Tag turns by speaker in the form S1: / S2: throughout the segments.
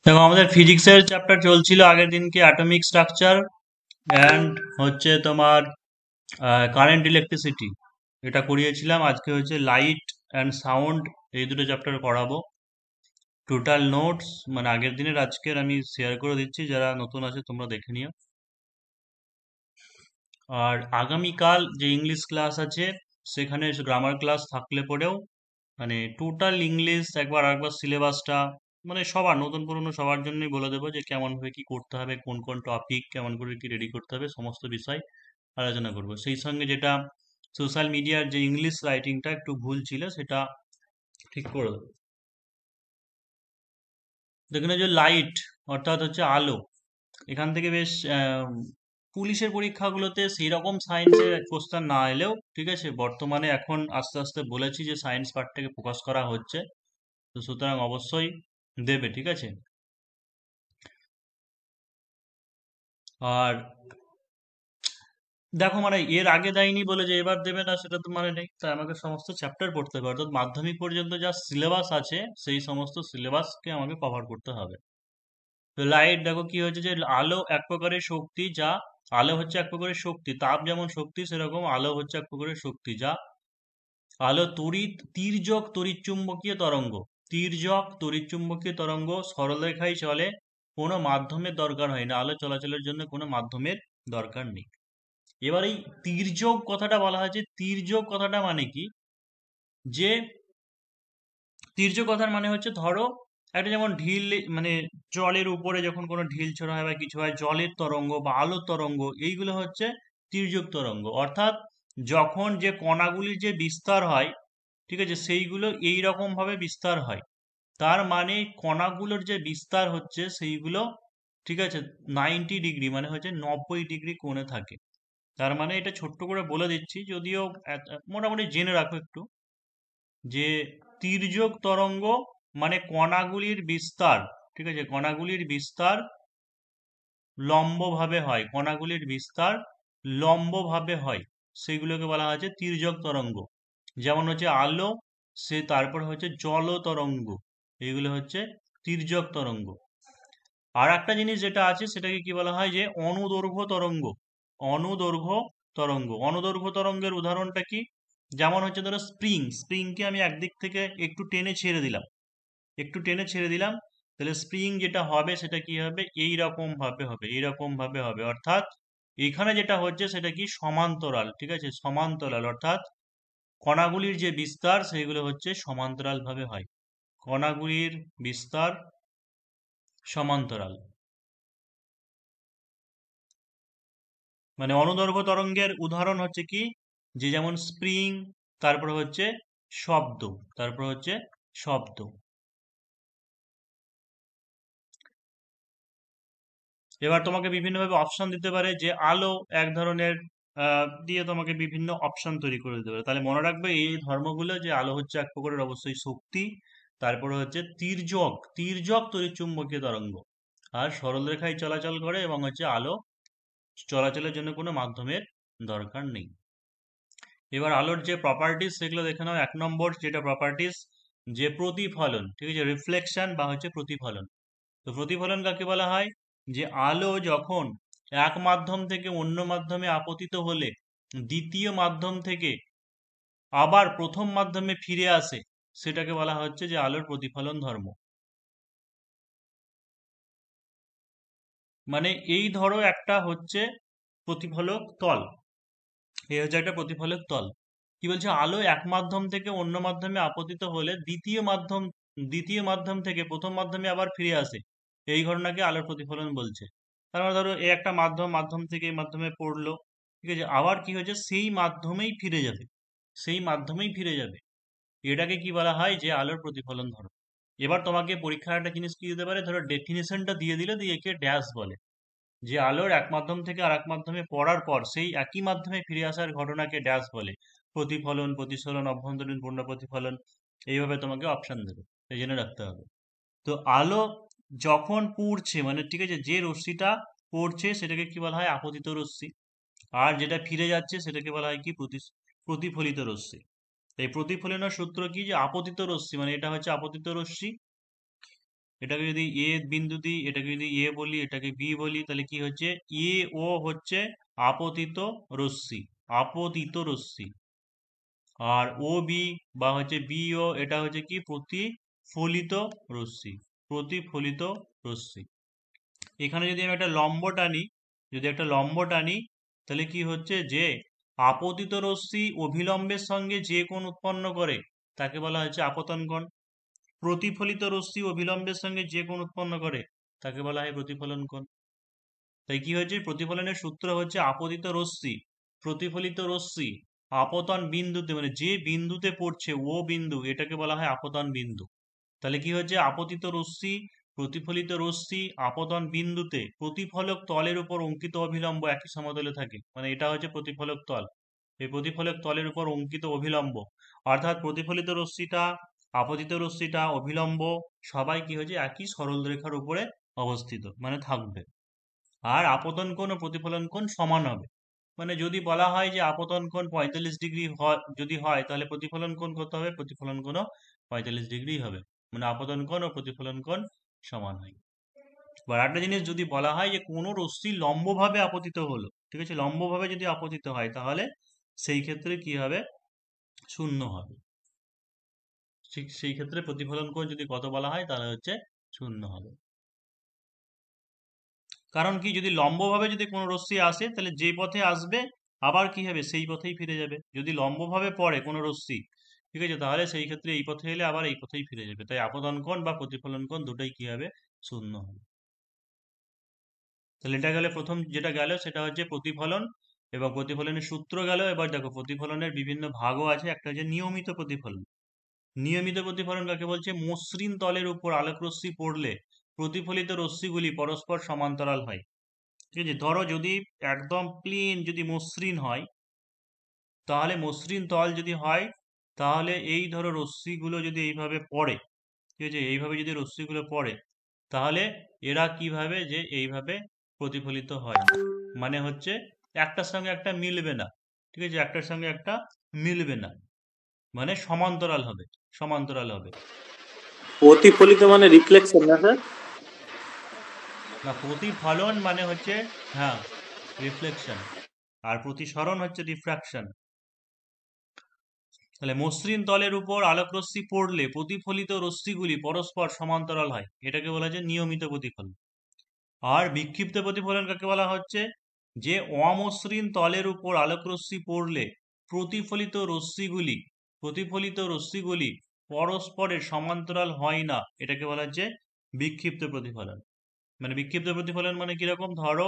S1: দেখো আমাদের ফিজিক্সের চ্যাপ্টার চলছিল আগের দিনকে অ্যাটমিক স্ট্রাকচার অ্যান্ড হচ্ছে তোমার কারেন্ট ইলেকট্রিসিটি, এটা করিয়েছিলাম। আজকে হচ্ছে লাইট অ্যান্ড সাউন্ড, এই দুটো চ্যাপ্টার করাবো। টোটাল নোটস মানে আগের দিনের আজকের আমি শেয়ার করে দিচ্ছি, যারা নতুন আছে তোমরা দেখে নিও। আর আগামীকাল যে ইংলিশ ক্লাস আছে সেখানে গ্রামার ক্লাস থাকলে পরেও মানে টোটাল ইংলিশ একবার আরেকবার সিলেবাসটা মানে সবার নতুন পুরনো সবার জন্যই বলে দেবো যে কেমন ভাবে কি করতে হবে, কোন কোন টপিক কেমন করে কি রেডি করতে হবে, সমস্ত বিষয় আলোচনা করব। সেই সঙ্গে যেটা সোশ্যাল মিডিয়ার যে ইংলিশ রাইটিংটা একটু ভুল ছিল সেটা ঠিক করে দেবো। দেখুন এই যে লাইট অর্থাৎ হচ্ছে আলো, এখান থেকে বেশ পুলিশের পরীক্ষাগুলোতে সেই রকম সায়েন্সের কোশ্চেন না এলেও ঠিক আছে, বর্তমানে এখন আস্তে আস্তে বলেছি যে সায়েন্স পার্টটাকে ফোকাস করা হচ্ছে, তো সুতরাং অবশ্যই দেবে, ঠিক আছে। আর দেখো মানে এর আগে দেয়নি বলে যে এবার দেবে না সেটা তো মানে নেই, তাই আমাকে সমস্ত চ্যাপ্টার পড়তে হবে, অর্থাৎ মাধ্যমিক পর্যন্ত যা সিলেবাস আছে সেই সমস্ত সিলেবাসকে আমাকে কভার করতে হবে। তো লাইট দেখো কি হচ্ছে যে আলো এক প্রকারের শক্তি, যা আলো হচ্ছে এক প্রকারের শক্তি, তাপ যেমন শক্তি সেরকম আলো হচ্ছে এক প্রকারের শক্তি, যা আলো তড়িৎ তির্যক তড়িৎচুম্বকীয় তরঙ্গ। তির্যক তড়িৎচুম্বকীয় তরঙ্গ সরলরেখায় চলে, কোনো মাধ্যমের দরকার হয় না, আলো চলাচলের জন্য কোনো মাধ্যমের দরকার নেই। এবার এই তির্যক কথাটা বলা হয়েছে, তির্যক কথাটা মানে কি, যে তির্যক কথার মানে হচ্ছে ধরো একটা যেমন ঢিল, মানে জলের উপরে যখন কোনো ঢিল ছোড়া হয় বা কিছু হয়, জলের তরঙ্গ বা আলোর তরঙ্গ এইগুলো হচ্ছে তির্যক তরঙ্গ। অর্থাৎ যখন যে কণাগুলির যে বিস্তার হয় ঠিক আছে, সেইগুলো এই রকম ভাবে বিস্তার হয়, তার মানে কণাগুলোর যে বিস্তার হচ্ছে সেইগুলো ঠিক আছে 90 ডিগ্রি মানে হচ্ছে 90 ডিগ্রি কোণে থাকে। তার মানে এটা ছোট্ট করে বলে দিচ্ছি, যদিও মোটামুটি জেনে রাখো একটু, যে তির্যক তরঙ্গ মানে কণাগুলির বিস্তার, ঠিক আছে, কণাগুলির বিস্তার লম্বভাবে হয়, কণাগুলির বিস্তার লম্বভাবে হয়, সেগুলোকে বলা হচ্ছে তির্যক তরঙ্গ। যেমন হচ্ছে আলো, সে তারপর হচ্ছে জল তরঙ্গ, এগুলো হচ্ছে তির্যক তরঙ্গ। আর একটা জিনিস যেটা আছে সেটাকে কি বলা হয়, যে অনুদৈর্ঘ্য তরঙ্গ। অনুদৈর্ঘ্য তরঙ্গ, অনুদৈর্ঘ্য তরঙ্গের উদাহরণটা কি, যেমন হচ্ছে ধরো স্প্রিংকে আমি একদিক থেকে একটু টেনে ছেড়ে দিলাম, একটু টেনে ছেড়ে দিলাম, তাহলে স্প্রিং যেটা হবে সেটা কি হবে, এই রকম ভাবে হবে, এই রকম ভাবে হবে। অর্থাৎ এখানে যেটা হচ্ছে সেটা কি সমান্তরাল, ঠিক আছে, সমান্তরাল, অর্থাৎ কণাগুলির যে বিস্তার সেগুলো হচ্ছে সমান্তরাল ভাবে হয়, কণাগুলির বিস্তার সমান্তরাল। মানে অনুদৈর্ঘ্য তরঙ্গের উদাহরণ হচ্ছে কি, যে যেমন স্প্রিং, তারপর হচ্ছে শব্দ, তারপর হচ্ছে শব্দ। এবার তোমাকে বিভিন্নভাবে অপশন দিতে পারে, যে আলো এক ধরনের দিয়ে তোমাকে বিভিন্ন অপশন তৈরি করে দিতে পারে, তাহলে মনে রাখবে এই ধর্মগুলো, যে আলো হচ্ছে এক প্রকারের অবশ্যই শক্তি, তারপরে হচ্ছে তির্যক, তির্যক তড়িৎচুম্বকীয় তরঙ্গ, আর সরলরেখায় চলাচল করে, এবং হচ্ছে আলো চলাচলের জন্য কোনো মাধ্যমের দরকার নেই। এবার আলোর যে প্রপার্টিস সেগুলো দেখে নাও। 1 নম্বর যেটা প্রপার্টিস, যে প্রতিফলন, ঠিক আছে, রিফ্লেকশন বা হচ্ছে প্রতিফলন। তো প্রতিফলন কাকে বলা হয়, যে আলো যখন এক মাধ্যম থেকে অন্য মাধ্যমে আপতিত হলে দ্বিতীয় মাধ্যম থেকে আবার প্রথম মাধ্যমে ফিরে আসে, সেটাকে বলা হচ্ছে যে আলোর প্রতিফলন ধর্ম। মানে এই ধরো একটা হচ্ছে প্রতিফলক তল, এই হচ্ছে একটা প্রতিফলক তল। কি বলছে, আলো এক মাধ্যম থেকে অন্য মাধ্যমে আপতিত হলে দ্বিতীয় মাধ্যম থেকে প্রথম মাধ্যমে আবার ফিরে আসে, এই ঘটনাকে আলোর প্রতিফলন বলছে। তার মানে ধরো এই একটা মাধ্যম, মাধ্যম থেকে এই মাধ্যমে পড়লো, ঠিক আছে, আবার কি হয়েছে সেই মাধ্যমেই ফিরে যাবে, সেই মাধ্যমেই ফিরে যাবে, এটাকে কি বলা হয়, যে আলোর প্রতিফলন ধরো। এবার তোমাকে পরীক্ষার একটা জিনিস কি দিতে পারে, ধরো ডেফিনেশনটা দিয়ে দিলে, দিয়ে একে ড্যাশ বলে, যে আলোর এক মাধ্যম থেকে আর এক মাধ্যমে পড়ার পর সেই একই মাধ্যমে ফিরে আসার ঘটনাকে ড্যাশ বলে, প্রতিফলন, প্রতিসরণ, অভ্যন্তরীণ পূর্ণ প্রতিফলন, এইভাবে তোমাকে অপশন দেবে, এই জন্য রাখতে হবে। তো আলো যখন পড়ছে মানে ঠিক আছে, যে রশ্মিটা পড়ছে সেটাকে কি বলা হয়, আপতিত রশ্মি, আর যেটা ফিরে যাচ্ছে সেটাকে বলা হয় কি, প্রতিফলিত রশ্মি। এই প্রতিফলনের সূত্র কি, যে আপতিত রশ্মি মানে এটা হচ্ছে আপতিত রশ্মি, এটাকে যদি এ বিন্দু দিই, এটাকে যদি এ বলি, এটাকে বি বলি, তাহলে কি হচ্ছে, এ ও হচ্ছে আপতিত রশ্মি, আপতিত রশ্মি। আর ও বি বা হচ্ছে বিও, এটা হচ্ছে কি প্রতিফলিত রশ্মি, প্রতিফলিত রশ্মি। এখানে যদি আমি একটা লম্ব টানি, যদি একটা লম্ব টানি, তাহলে কি হচ্ছে যে আপতিত রশ্মি অভিলম্বের সঙ্গে যে কোণ উৎপন্ন করে তাকে বলা হচ্ছে আপতন কোণ। প্রতিফলিত রশ্মি অভিলম্বের সঙ্গে যে কোণ উৎপন্ন করে তাকে বলা হয় প্রতিফলন কোণ। তাই কি হচ্ছে, প্রতিফলনের সূত্র হচ্ছে আপতিত রশ্মি, প্রতিফলিত রশ্মি আপতন বিন্দুতে, মানে যে বিন্দুতে পড়ছে ও বিন্দু, এটাকে বলা হয় আপতন বিন্দু। তাহলে কি হচ্ছে, আপতিত রশ্মি, প্রতিফলিত রশ্মি আপতন বিন্দুতে প্রতিফলক তলের উপর অঙ্কিত অভিলম্ব একই সমতলে থাকে, মানে এটা হচ্ছে প্রতিফলক তল। এই প্রতিফলক তলের উপর অঙ্কিত অভিলম্ব, অর্থাৎ প্রতিফলিত রশ্মিটা, আপতিত রশ্মিটা, অভিলম্ব সবাই কি হচ্ছে একই সরল রেখার উপরে অবস্থিত, মানে থাকবে। আর আপতন কোণ ও প্রতিফলন কোণ সমান হবে। মানে যদি বলা হয় যে আপতন কোণ 45 ডিগ্রি যদি হয়, তাহলে প্রতিফলন কোণ কত হবে, প্রতিফলন কোণও 45 ডিগ্রি হবে। মানে আপতন কোণ ও প্রতিফলন কোণ সমান হয়। এবার একটা জিনিস, যদি বলা হয় যে কোনো রশ্মি লম্বভাবে আপতিত হলো, ঠিক আছে, লম্বভাবে যদি আপতিত হয়, তাহলে সেই ক্ষেত্রে কি হবে, শূন্য হবে। ঠিক সেই ক্ষেত্রে প্রতিফলন কোণ যদি কত বলা হয়, তাহলে হচ্ছে শূন্য হবে। কারণ কি, যদি লম্বভাবে যদি কোনো রশ্মি আসে, তাহলে যে পথে আসবে আবার কি হবে, সেই পথেই ফিরে যাবে। যদি লম্বভাবে পড়ে কোনো রশ্মি, ঠিক আছে, তাহলে সেই ক্ষেত্রে এই পথে এলে আবার এই পথেই ফিরে যাবে। তাই আপতন কোণ বা প্রতিফলন কোণ দুটোই কি হবে, শূন্য হবে। তাহলে এটা গেলে প্রথম যেটা গেল সেটা হচ্ছে প্রতিফলন এবং প্রতিফলনের সূত্র গেল। এবার দেখো প্রতিফলনের বিভিন্ন ভাগও আছে। একটা হচ্ছে নিয়মিত প্রতিফলন। নিয়মিত প্রতিফলন কাকে বলছে, মসৃণ তলের উপর আলোকরশ্মি পড়লে প্রতিফলিত রশ্মিগুলি পরস্পর সমান্তরাল হয়। ঠিক আছে, ধরো যদি একদম প্লেন যদি মসৃণ হয়, তাহলে মসৃণ তল যদি হয়, তাহলে এই ধরো রশ্মিগুলো যদি এইভাবে পড়ে, ঠিক আছে, এইভাবে যদি রশ্মিগুলো পড়ে, তাহলে এরা কিভাবে যে এইভাবে প্রতিফলিত হয়, মানে হচ্ছে একটার সঙ্গে একটা মিলবে না, ঠিক আছে, একটার সঙ্গে একটা মিলবে না, মানে সমান্তরাল হবে, সমান্তরাল হবে।
S2: প্রতিফলিত মানে রিফ্লেকশন না স্যার?
S1: না, প্রতিফলন মানে হচ্ছে, হ্যাঁ, রিফ্লেকশন, আর প্রতিসরণ হচ্ছে রিফ্রাকশন। তাহলে মসৃণ তলের উপর আলোকরশ্মি পড়লে প্রতিফলিত রশ্মিগুলি পরস্পর সমান্তরাল হয়, এটাকে বলা যায় নিয়মিত প্রতিফলন। আর বিক্ষিপ্ত প্রতিফলন কাকে বলা হচ্ছে, যে অমসৃণ তলের উপর আলোকরশ্মি পড়লে প্রতিফলিত রশ্মিগুলি, প্রতিফলিত রশ্মিগুলি পরস্পরের সমান্তরাল হয় না, এটাকে বলা হচ্ছে বিক্ষিপ্ত প্রতিফলন। মানে বিক্ষিপ্ত প্রতিফলন মানে কিরকম, ধরো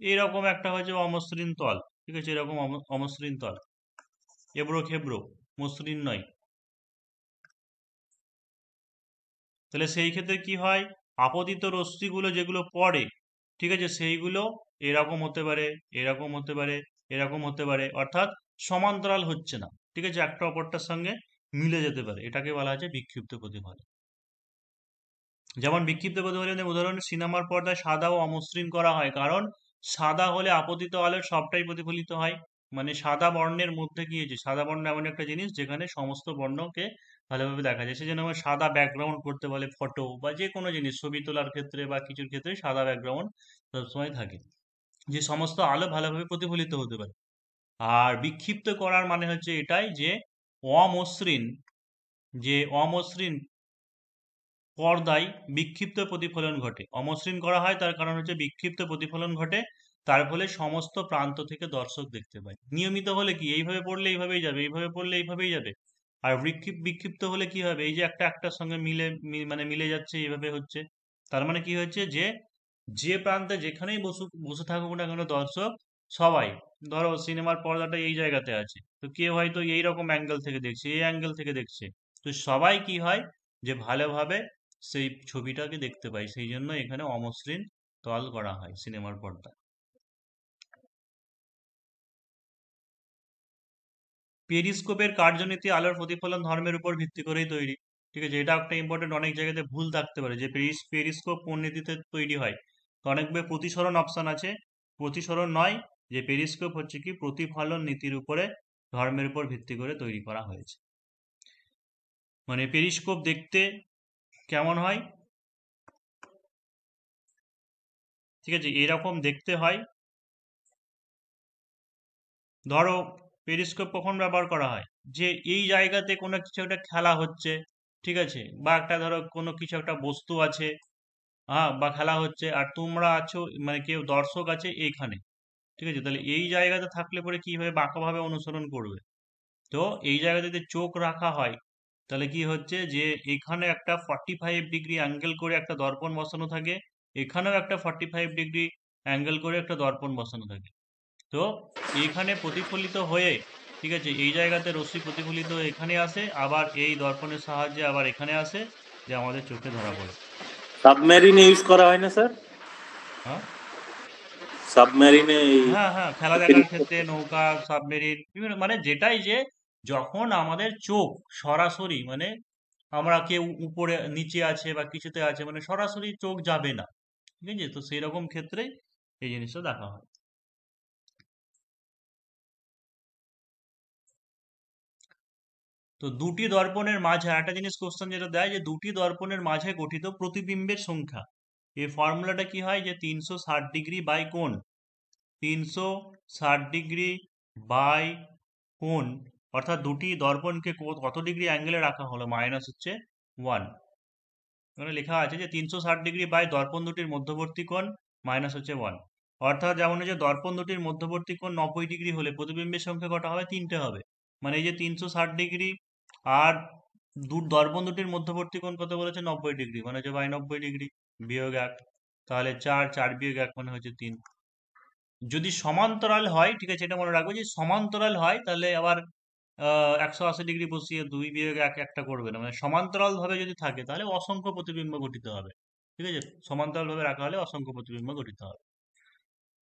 S1: এরকম একটা হচ্ছে অমসৃণ তল, ঠিক আছে, এরকম অমসৃণ তল, এবড়ো খেবড়ো, মসৃণ নয়। তাহলে সেই ক্ষেত্রে কি হয়, আপতিত রশ্মিগুলো যেগুলো পড়ে, ঠিক আছে, সেইগুলো এরকম হতে পারে, এরকম হতে পারে, এরকম হতে পারে, অর্থাৎ সমান্তরাল হচ্ছে না, ঠিক আছে, একটা অপরটার সঙ্গে মিলে যেতে পারে, এটাকে বলা হচ্ছে বিক্ষিপ্ত প্রতিফলন। যেমন বিক্ষিপ্ত প্রতিফলনের উদাহরণ, সিনেমার পর্দায় সাদা ও অমসৃণ করা হয়, কারণ সাদা হলে আপতিত আলোর সবটাই প্রতিফলিত হয়। মানে সাদা বর্ণের মধ্যে কি হয়েছে, সাদা বর্ণ এমন একটা জিনিস যেখানে সমস্ত বর্ণকে ভালোভাবে দেখা যায়, সেজন্য আমরা সাদা ব্যাকগ্রাউন্ড করতে বলে, ফটো বা যে কোনো জিনিস ছবি তোলার ক্ষেত্রে বা কিছুর ক্ষেত্রে সাদা ব্যাকগ্রাউন্ড সবসময় থাকে, যে সমস্ত আলো ভালোভাবে প্রতিফলিত হতে পারে। আর বিক্ষিপ্ত করার মানে হচ্ছে এটাই যে অমসৃণ, যে অমসৃণ পর্দায় বিক্ষিপ্ত প্রতিফলন ঘটে, অমসৃণ করা হয় তার কারণ হচ্ছে বিক্ষিপ্ত প্রতিফলন ঘটে, তার ফলে সমস্ত প্রান্ত থেকে দর্শক দেখতে পায়। নিয়মিত হলে কি, এইভাবে পড়লে এইভাবেই যাবে, এইভাবে পড়লে এইভাবেই যাবে। আর বিক্ষিপ্ত হলে কি হবে, এই যে একটা একটার সঙ্গে মানে মিলে যাচ্ছে, এইভাবে হচ্ছে। তার মানে কি হচ্ছে, যে যে প্রান্তে যেখানেই বসে থাকুক না কেন দর্শক, সবাই, ধরো সিনেমার পর্দাটা এই জায়গাতে আছে, তো কেউ হয়তো এইরকম অ্যাঙ্গেল থেকে দেখছে, এই অ্যাঙ্গেল থেকে দেখছে, তো সবাই কি হয়, যে ভালোভাবে সেই ছবিটাকে দেখতে পাই, সেই জন্য এখানে অমসৃণ তল করা হয় সিনেমার পর্দা। পেরিস্কোপের কার্যনীতি আলোর প্রতিফলন ধর্মের উপর ভিত্তি করেই তৈরি, ঠিক আছে, এটা একটা ইম্পর্টেন্ট, অনেক জায়গাতে ভুল থাকতে পারে যে পেরিস্কোপ কোন নীতিতে তৈরি হয়। তো অনেকবার প্রতিসরণ অপশন আছে, প্রতিসরণ নয়, যে পেরিস্কোপ হচ্ছে কি প্রতিফলন নীতির উপরে, ধর্মের উপর ভিত্তি করে তৈরি করা হয়েছে। মানে পেরিস্কোপ দেখতে কেমন হয়, ঠিক আছে, এরকম দেখতে হয়। ধরো পেরিস্কোপ কখন ব্যবহার করা হয়, যে এই জায়গাতে কোনো কিছু একটা খেলা হচ্ছে, ঠিক আছে, বা একটা ধরো কোনো কিছু একটা বস্তু আছে, হ্যাঁ, বা খেলা হচ্ছে, আর তোমরা আছো, মানে কেউ দর্শক আছে এইখানে, ঠিক আছে, তাহলে এই জায়গাতে থাকলে পরে কিভাবে বাঁকাভাবে অনুসরণ করবে। তো এই জায়গাতে যদি চোখ রাখা হয়, তাহলে কি হচ্ছে যে এখানে একটা 45 ডিগ্রি অ্যাঙ্গেল করে একটা দর্পণ বসানো থাকে, এখানেও একটা 45 ডিগ্রি অ্যাঙ্গেল করে একটা দর্পণ বসানো থাকে। তো এইখানে প্রতিফলিত হয়ে, ঠিক আছে, এই জায়গাতে রশ্মি প্রতিফলিত হয়ে এখানে আসে, আবার এই দর্পণের সাহায্যে আবার এখানে আসে, যে আমাদের চোখে ধরা পড়ে।
S2: সাবমেরিনে ইউজ করা হয় না স্যার?
S1: হ্যাঁ,
S2: সাবমেরিনে এই
S1: হ্যাঁ, হ্যাঁ, খেলা দেখার ক্ষেত্রে নৌকা, সাবমেরিন, বিভিন্ন, মানে যেটাই, যে যখন আমাদের চোখ সরাসরি, মানে আমরা কেউ উপরে নিচে আছে বা কিছুতে আছে, মানে সরাসরি চোখ যাবে না, ঠিক আছে, তো সেই রকম ক্ষেত্রে এই জিনিসটা দেখা হয়। তো দুটি দর্পণের মাঝে একটা জিনিস কোশ্চেন যেটা দেয়, যে দুটি দর্পণের মাঝে গঠিত প্রতিবিম্বের সংখ্যা, এই ফর্মুলাটা কি হয়, যে 360 ডিগ্রি বাই কোণ, 360 ডিগ্রি বাই কোণ, অর্থাৎ দুটি দর্পণকে কত ডিগ্রি অ্যাঙ্গেলে রাখা হলো, মাইনাস হচ্ছে 1। মানে লেখা আছে যে 360 ডিগ্রি বাই দর্পণ দুটির মধ্যবর্তী কোণ মাইনাস হচ্ছে 1। অর্থাৎ যেমন এই যে দর্পণ দুটির মধ্যবর্তী কোণ 90 ডিগ্রি হলে প্রতিবিম্বের সংখ্যা কটা হবে, 3টে হবে। মানে এই যে 360 ডিগ্রি আর দর্পণ দুটির মধ্যবর্তী কোণ কত বলেছে, 90 ডিগ্রি, মানে হচ্ছে বাই 90 ডিগ্রি, বিয়োগ 1, তাহলে 4, 4 বিয়োগ 1 মানে হচ্ছে 3। যদি সমান্তরাল হয়, ঠিক আছে, এটা মনে রাখবো, যে সমান্তরাল হয় তাহলে আবার 180 ডিগ্রি বসিয়ে 2 বিয়োগ 1 একটা করবে না, মানে সমান্তরাল ভাবে যদি থাকে তাহলে অসংখ্য প্রতিবিম্ব গঠিত হবে, ঠিক আছে, সমান্তরাল ভাবে রাখা হলে অসংখ্য প্রতিবিম্ব গঠিত হবে।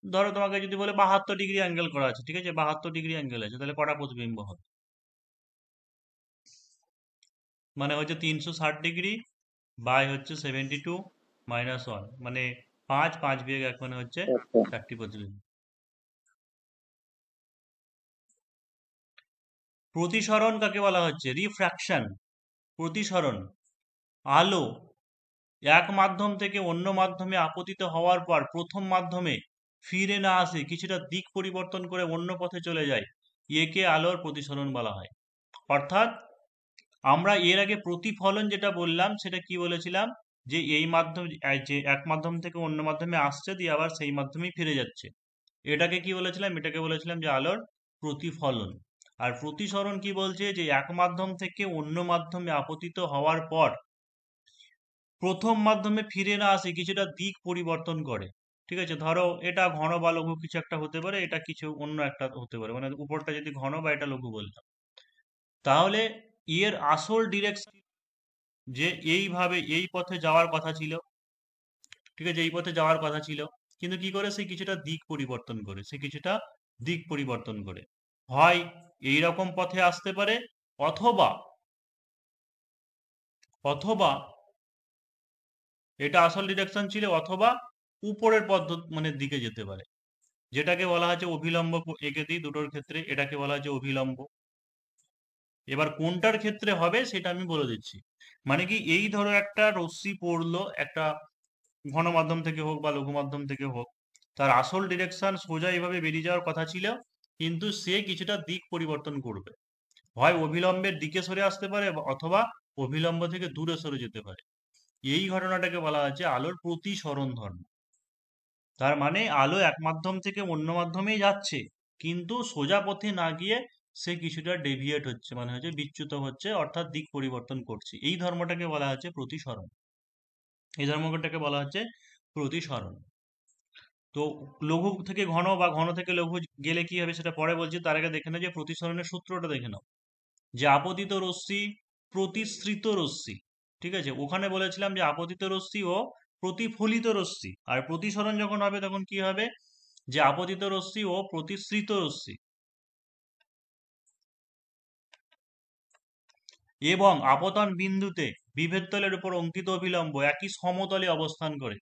S1: ধরো তোমাকে যদি বলে 72 ডিগ্রি অ্যাঙ্গেল করা আছে, ঠিক আছে, 72 ডিগ্রি অ্যাঙ্গেল আছে, তাহলে কটা প্রতিবিম্ব হবে, মানে হচ্ছে 360 ডিগ্রি বাই হচ্ছে 72 মাইনাস 1, মানে 5, 5 বিয়োগ 1 মানে হচ্ছে
S2: আচ্ছা
S1: 4টি প্রতিবিম্ব। প্রতিসরণ কাকে বলা হচ্ছে, রিফ্র্যাকশন, প্রতিসরণ, আলো এক মাধ্যম থেকে অন্য মাধ্যমে আপতিত হওয়ার পর প্রথম মাধ্যমে ফিরে না আসে, কিছুটা দিক পরিবর্তন করে অন্য পথে চলে যায়, একে আলোর প্রতিসরণ বলা হয়। অর্থাৎ আমরা এর আগে প্রতিফলন যেটা বললাম সেটা কি বলেছিলাম, যে এই মাধ্যম, যে এক মাধ্যম থেকে অন্য মাধ্যমে আসছে দিয়ে আবার সেই মাধ্যমেই ফিরে যাচ্ছে, এটাকে কি বলেছিলাম, এটাকে বলেছিলাম যে আলোর প্রতিফলন। আর প্রতিসরণ কি বলছে, যে এক মাধ্যম থেকে অন্য মাধ্যমে আপতিত হওয়ার পর প্রথম মাধ্যমে ফিরে না আসে, কিছুটা দিক পরিবর্তন করে, ঠিক আছে, ধরো এটা ঘন বা লঘু কিছু একটা হতে পারে, এটা কিছু অন্য একটা হতে পারে, মানে উপরটা যদি ঘন বা এটা লঘু বলতাম, তাহলে এর আসল ডিরেকশন, যে এইভাবে এই পথে যাওয়ার কথা ছিল, ঠিক আছে, এই পথে যাওয়ার কথা ছিল, কিন্তু কি করে সে কিছুটা দিক পরিবর্তন করে, সে কিছুটা দিক পরিবর্তন করে, হয় এই রকম পথে আসতে পারে, অথবা অথবা এটা আসল ডিরেকশন ছিল, অথবা উপরের পদ্ধতি মানে দিকে যেতে পারে, যেটাকে বলা হচ্ছে অভিলম্ব, এঁকে দিই দুটোর ক্ষেত্রে, এটাকে বলা হচ্ছে অভিলম্ব। এবার কোনটার ক্ষেত্রে হবে সেটা আমি বলে দিচ্ছি। মানে কি, এই ধরো একটা রশ্মি পড়লো একটা ঘন মাধ্যম থেকে হোক বা লঘু মাধ্যম থেকে হোক, তার আসল ডিরেকশন সোজা এইভাবে বেরিয়ে যাওয়ার কথা ছিল, কিন্তু সে কিছুটা দিক পরিবর্তন করবে, হয় অভিলম্বের দিকে সরে আসতে পারে, অথবা অভিলম্ব থেকে দূরে সরে যেতে পারে। এই ঘটনাটাকে বলা হচ্ছে আলোর প্রতিসরণ ধর্ম। তার মানে আলো এক মাধ্যম থেকে অন্য মাধ্যমেই যাচ্ছে, কিন্তু সোজা পথে না গিয়ে সে কিছুটা ডেভিয়েট হচ্ছে, মানে হচ্ছে বিচ্যুত হচ্ছে, অর্থাৎ দিক পরিবর্তন করছে, এই ধর্মটাকে বলা হচ্ছে প্রতিসরণ, এই ধর্মটাকে বলা হচ্ছে প্রতিসরণ। তো লঘু থেকে ঘন বা ঘন থেকে লঘু গেলে কি হবে সেটা পরে বলছি, তার আগে দেখে নাও যে প্রতিসরণের সূত্রটা দেখে নাও, যে আপতিত রশ্মি, প্রতিসৃত রশ্মি, ঠিক আছে, ওখানে বলেছিলাম যে আপতিত রশ্মি ও প্রতিফলিত রশ্মি, আর প্রতিসরণ যখন হবে তখন কি হবে, যে আপতিত রশ্মি ও প্রতিসৃত রশ্মি, এবং আপতন বিন্দুতে বিভেদ তলের উপর অঙ্কিত অভিলম্ব একই সমতলে অবস্থান করে।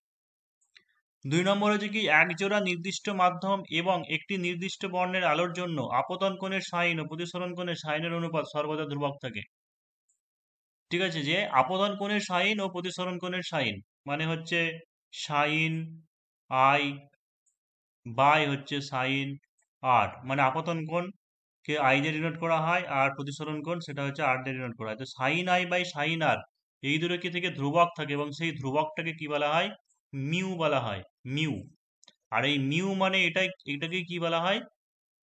S1: 2 নম্বর হচ্ছে কি, একজোড়া নির্দিষ্ট মাধ্যম এবং একটি নির্দিষ্ট বর্ণের আলোর জন্য আপতন কোণের সাইন ও প্রতিসরণ কোণের সাইনের অনুপাত সর্বদা ধ্রুবক থাকে, ঠিক আছে, যে আপতন কোণের সাইন ও প্রতিসরণ কোণের সাইন মানে হচ্ছে সাইন আই বাই হচ্ছে সাইন আর, মানে আপতন কোণ কে আই দিয়ে ডিনোট করা হয় আর প্রতিসরণ কোণ সেটা হচ্ছে আর দিয়ে ডিনোট করা হয়। তো সাইন আই বাই সাইন আর এই দুটো কি থেকে ধ্রুবক থাকে এবং সেই ধ্রুবকটাকে কি বলা হয়, মিউ বলা হয়, মিউ। আর এই মিউ মানে এটাকে কি বলা হয়,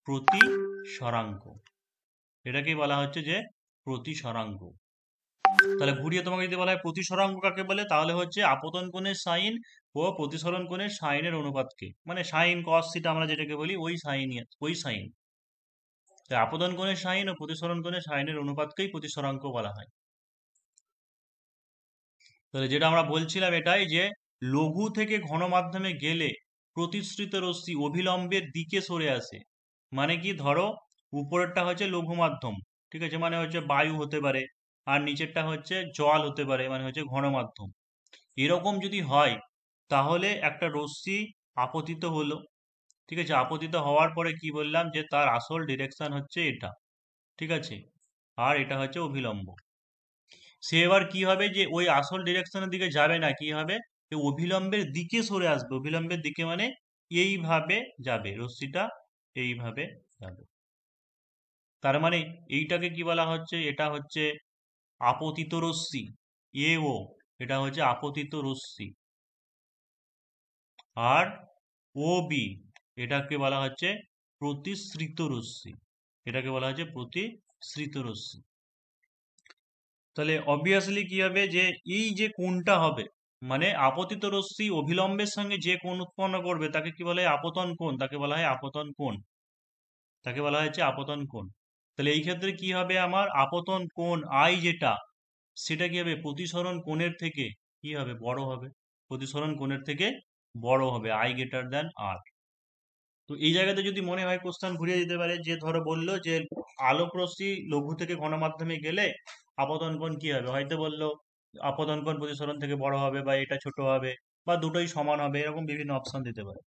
S1: প্রতিসরাঙ্ক। এটাকে বলা হচ্ছে যে প্রতিসরাঙ্ক। তাহলে ঘুরিয়ে তোমাকে যদি বলা হয় প্রতিসরাঙ্ক কাকে বলে, তাহলে হচ্ছে আপতন কোণের সাইন ও প্রতিসরণ কোণের সাইনের অনুপাতকে, মানে সাইন কস থিটা আমরা যেটাকে বলি ওই সাইন। আপতন কোণের সাইন ও প্রতিসরণ কোণের সাইনের অনুপাতকেই প্রতিসরাঙ্ক বলা হয়। তাহলে যেটা আমরা বলছিলাম এটাই যে লঘু থেকে ঘন মাধ্যমে গেলে প্রতিসৃত রশ্মি অভিলম্বের দিকে সরে আসে। মানে কি, ধরো উপরেরটা হচ্ছে লঘু মাধ্যম, ঠিক আছে, মানে হচ্ছে বায়ু হতে পারে, আর নিচেরটা হচ্ছে জল হতে পারে, মানে হচ্ছে ঘন মাধ্যম। এরকম যদি হয় তাহলে একটা রশ্মি আপতিত হলো, ঠিক আছে, আপতিত হওয়ার পরে কি বললাম যে তার আসল ডিরেকশন হচ্ছে এটা, ঠিক আছে, আর এটা হচ্ছে অভিলম্ব। সে এবার কি হবে যে ওই আসল ডিরেকশনের দিকে যাবে না, কি হবে, অভিলম্বের দিকে সরে আসবে। অভিলম্বের দিকে মানে এইভাবে যাবে রশ্মিটা, এইভাবে যাবে। তার মানে এইটাকে কি বলা হচ্ছে, এটা হচ্ছে আপতিত রশ্মি এ ও, এটা হচ্ছে আপতিত রশ্মি। আর ও বি এটাকে বলা হচ্ছে প্রতিসৃত রশ্মি, এটাকে বলা হচ্ছে প্রতিসৃত রশ্মি। তাহলে অবভিয়াসলি কি হবে যে এই যে কোণটা হবে, মানে আপতিত রশ্মি অভিলম্বের সঙ্গে যে কোণ উৎপন্ন করবে তাকে কি বলা হয়, আপতন কোণ, তাকে বলা হয় আপতন কোণ, তাকে বলা হচ্ছে আপতন কোণ। তাহলে এই ক্ষেত্রে কি হবে, আমার আপতন কোণ আই যেটা, সেটা কি হবে প্রতিসরণ কোণের থেকে কি হবে, বড় হবে, প্রতিসরণ কোণের থেকে বড় হবে, আই গ্রেটার দ্যান আর। তো এই জায়গাতে যদি মনে হয় কোশ্চেন ঘুরিয়ে দিতে পারে, যে ধরো বললো যে আলোক রশ্মি লঘু থেকে ঘন মাধ্যমে গেলে আপতন কোণ কি হবে, হয়তো বললো আপতন কোণ প্রতিসরণ থেকে বড় হবে, বা এটা ছোট হবে, বা দুটোই সমান হবে, এরকম বিভিন্ন অপশন দিতে পারে।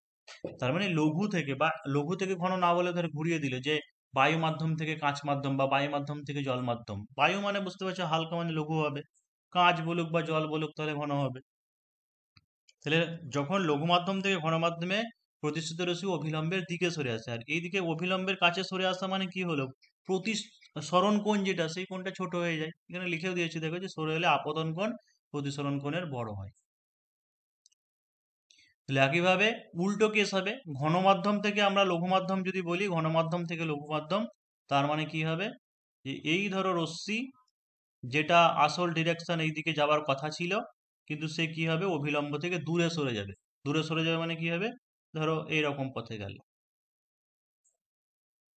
S1: তার মানে লঘু থেকে, বা লঘু থেকে ঘন না বলে ধরে ঘুরিয়ে দিলে যে বায়ু মাধ্যম থেকে কাঁচ মাধ্যম, বা বায়ু মাধ্যম থেকে জল মাধ্যম। বায়ু মানে বুঝতে পারছো হালকা, মানে লঘু হবে, কাঁচ বলুক বা জল বলুক তাহলে ঘন হবে। তাহলে যখন লঘু মাধ্যম থেকে ঘন মাধ্যমে প্রতিষ্ঠিত রশ্মি অভিলম্বের দিকে সরে আসে, আর এইদিকে অভিলম্বের কাছে সরে আসা মানে কি হলো, প্রতিসরণ কোণ যেটা সেই কোণটা ছোট হয়ে যায়। এখানে লিখেও দিয়েছি দেখো যে সরে হলে আপতন কোণ প্রতিসরণ কোণের বড় হয়। তাহলে একইভাবে উল্টো কেস হবে, ঘন মাধ্যম থেকে আমরা লঘু মাধ্যম যদি বলি, ঘন মাধ্যম থেকে লঘু মাধ্যম, তার মানে কি হবে, যে এই ধরো রশ্মি যেটা আসল ডিরেকশন এইদিকে যাওয়ার কথা ছিল, কিন্তু সে কি হবে অভিলম্ব থেকে দূরে সরে যাবে। দূরে সরে যাবে মানে কি হবে, ধরো এইরকম পথে গেল।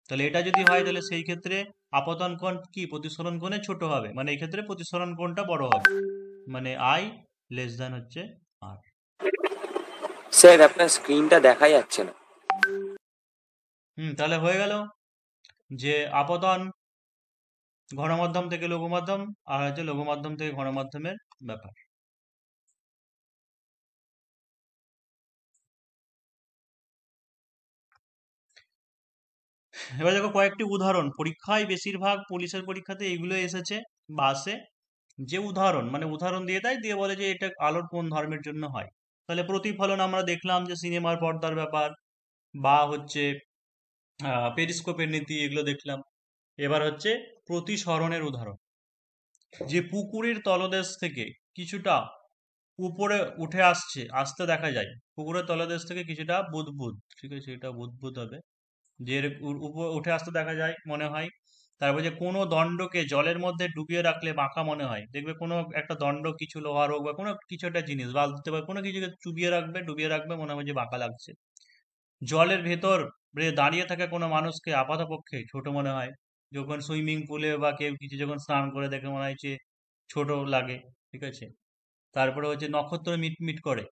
S1: তাহলে এটা যদি হয় তাহলে সেই ক্ষেত্রে আপতন কোণ কি প্রতিসরণ কোণে ছোট হবে, মানে এই ক্ষেত্রে প্রতিসরণ কোণটা বড় হবে, মানে আই লেস দ্যান হচ্ছে আর।
S3: স্যার আপনার স্ক্রিনটা দেখা যাচ্ছে না।
S1: তাহলে হয়ে গেল যে আপতন ঘন মাধ্যম থেকে লঘু মাধ্যম, আর হচ্ছে লঘু মাধ্যম থেকে ঘন মাধ্যমের ব্যাপার। এবার দেখো কয়েকটি উদাহরণ, পরীক্ষায় বেশিরভাগ পুলিশের পরীক্ষাতে এইগুলো এসেছে বা আসে, যে উদাহরণ মানে উদাহরণ দিয়ে দেয়, দিয়ে বলে যে এটা আলোর কোন ধর্মের জন্য হয়। তাহলে প্রতিফলন আমরা দেখলাম যে সিনেমার পর্দার ব্যাপার, বা হচ্ছে পেরিস্কোপের নীতি, এগুলো দেখলাম। এবার হচ্ছে প্রতিসরণের উদাহরণ, যে পুকুরের তলদেশ থেকে কিছুটা উপরে উঠে আসতে দেখা যায়, পুকুরের তলদেশ থেকে কিছুটা বুদবুদ, ঠিক আছে, এটা বুদবুদ হবে, যে উপর উঠে আসতে দেখা যায় মনে হয়। তারপর যে কোনো দণ্ডকে জলের মধ্যে ডুবিয়ে রাখলে বাঁকা মনে হয়, দেখবে কোনো একটা দণ্ড কিছু লোহার হোক বা কোনো কিছু একটা জিনিস বালতিতে বা কোনো কিছুকে ডুবিয়ে রাখবে মনে হয় যে বাঁকা লাগছে। জলের ভেতর দাঁড়িয়ে থাকা কোনো মানুষকে আপাতপক্ষে ছোট মনে হয়, যখন সুইমিং পুলে বা কেউ কিছু যখন স্নান করে দেখে মনে হয় যে ছোট লাগে, ঠিক আছে। তারপরে হচ্ছে নক্ষত্র মিটমিট করে,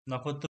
S1: নক্ষত্র